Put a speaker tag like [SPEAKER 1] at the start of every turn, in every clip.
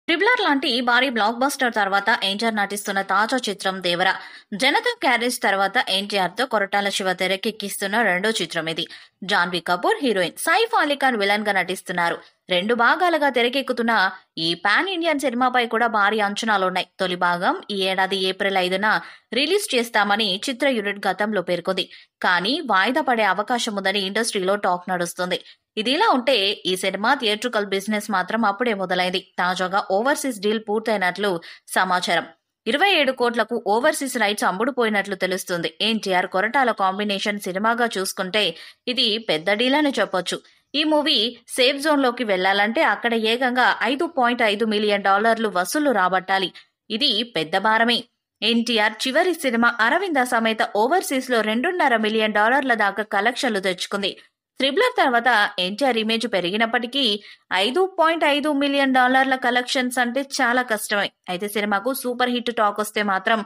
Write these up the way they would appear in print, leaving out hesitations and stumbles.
[SPEAKER 1] ట్రిబులర్ లాంటి భారీ block buster తర్వాత ఎన్టీఆర్ నటిస్తున్న తాజా చిత్రం దేవర. జనతా క్యారేజ్ తర్వాత ఎన్టీఆర్ తో కొరటాల శివ తెరకెక్కిస్తున్న రెండో చిత్రం ఇది. జాన్వీ కపూర్ హీరోయిన్, సైఫ్ అలీ ఖాన్ విలన్ గా నటిస్తున్నారు. 2 భాగాలుగా తెరకెక్కుతున్న ఈ పాన్ ఇండియన్ సినిమాపై కూడా భారీ అంచనాలున్నాయి. తొలి భాగం ఈ ఏడాది ఏప్రిల్ 5న రిలీజ్ చేస్తామని చిత్ర యూనిట్ గతంలో పేర్కొంది. కానీ వాయిదా పడే అవకాశం ఉందని ఇండస్ట్రీలో టాక్ నడుస్తుంది. ఇదిలా ఉంటే ఈ సినిమా థియేట్రికల్ బిజినెస్ మాత్రం అప్పుడే మొదలైంది. తాజాగా ఓవర్సీస్ డీల్ పూర్తయినట్లు సమాచారం. 27 కోట్లకు ఓవర్సీస్ రైట్స్ అమ్ముడుపోయినట్లు తెలుస్తుంది. ఎన్టీఆర్ కొరటాల కాంబినేషన్ సినిమాగా చూసుకుంటే ఇది పెద్ద డీల్ అని చెప్పొచ్చు. ఈ మూవీ సేఫ్ జోన్ లోకి వెళ్లాలంటే అక్కడ ఏకంగా $5.5 మిలియన్ వసూళ్లు రాబట్టాలి. ఇది పెద్ద భారమే. ఎన్టీఆర్ చివరి సినిమా అరవింద సమేత ఓవర్సీస్ లో $2.5 మిలియన్ దాకా కలెక్షన్లు తెచ్చుకుంది. థ్రిల్లర్ తర్వాత ఎన్టీఆర్ ఇమేజ్ పెరిగినప్పటికీ $5.5 మిలియన్ కలెక్షన్స్ అంటే చాలా కష్టమే. అయితే సినిమాకు సూపర్ హిట్ టాక్ వస్తే మాత్రం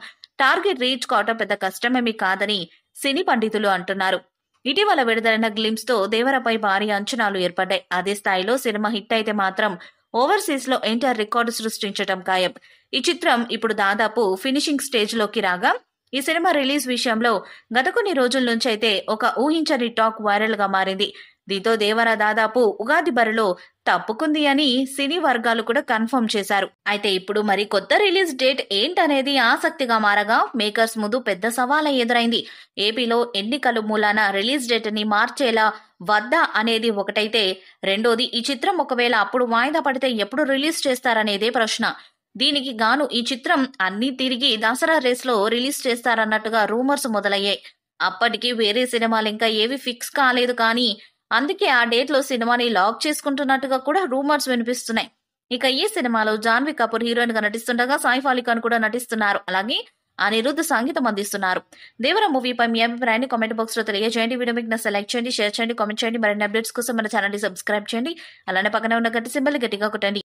[SPEAKER 1] టార్గెట్ రీచ్ కావటం పెద్ద కష్టమేమీ కాదని సినీ పండితులు అంటున్నారు. ఇటీవల విడుదలైన గ్లిమ్స్ తో దేవరపై భారీ అంచనాలు ఏర్పడ్డాయి. అదే స్థాయిలో సినిమా హిట్ అయితే మాత్రం ఓవర్సీస్ లో ఎన్టీఆర్ రికార్డు సృష్టించడం ఖాయం. ఈ చిత్రం ఇప్పుడు దాదాపు ఫినిషింగ్ స్టేజ్ లోకి రాగా ఈ సినిమా రిలీజ్ విషయంలో గత కొన్ని రోజుల నుంచి అయితే ఒక ఊహించని టాక్ వైరల్ గా మారింది. దీంతో దేవర దాదాపు ఉగాది బరిలో తప్పుకుంది అని సినీ వర్గాలు కూడా కన్ఫర్మ్ చేశారు. అయితే ఇప్పుడు మరి కొత్త రిలీజ్ డేట్ ఏంటనేది ఆసక్తిగా మారగా మేకర్స్ ముందు పెద్ద సవాల్ ఎదురైంది. ఏపీలో ఎన్నికలు మూలాన రిలీజ్ డేట్ ని మార్చేలా వద్దా అనేది ఒకటైతే, రెండోది ఈ చిత్రం ఒకవేళ అప్పుడు వాయిదా పడితే ఎప్పుడు రిలీజ్ చేస్తారనేదే ప్రశ్న. దీనికి గాను ఈ చిత్రం అన్ని తిరిగి దసరా రేస్ లో రిలీజ్ చేస్తారన్నట్టుగా రూమర్స్ మొదలయ్యాయి. అప్పటికి వేరే సినిమాలు ఇంకా ఏవి ఫిక్స్ కాలేదు, కానీ అందుకే ఆ డేట్ లో సినిమాని లాక్ చేసుకుంటున్నట్టుగా కూడా రూమర్స్ వినిపిస్తున్నాయి. ఇక ఈ సినిమాలో జాన్వీ కపూర్ హీరోయిన్ గా నటిస్తుండగా సైఫ్ అలీ ఖాన్ కూడా నటిస్తున్నారు. అలాగే అనిరుద్ధ్ సంగీతం అందిస్తున్నారు. దేవర మూవీపై మీ అభిప్రాయాన్ని కామెంట్ బాక్స్ లో తెలియజేయండి. వీడియో మీకు లైక్ చేయండి, షేర్ చేయండి, కామెంట్ చేయండి. మరిన్ని అప్డేట్స్ కోసం మన ఛానల్ ని సబ్స్క్రైబ్ చేయండి. అలానే పక్కనే ఉన్న గట్టి సింబల్ గట్టిగా కొట్టండి.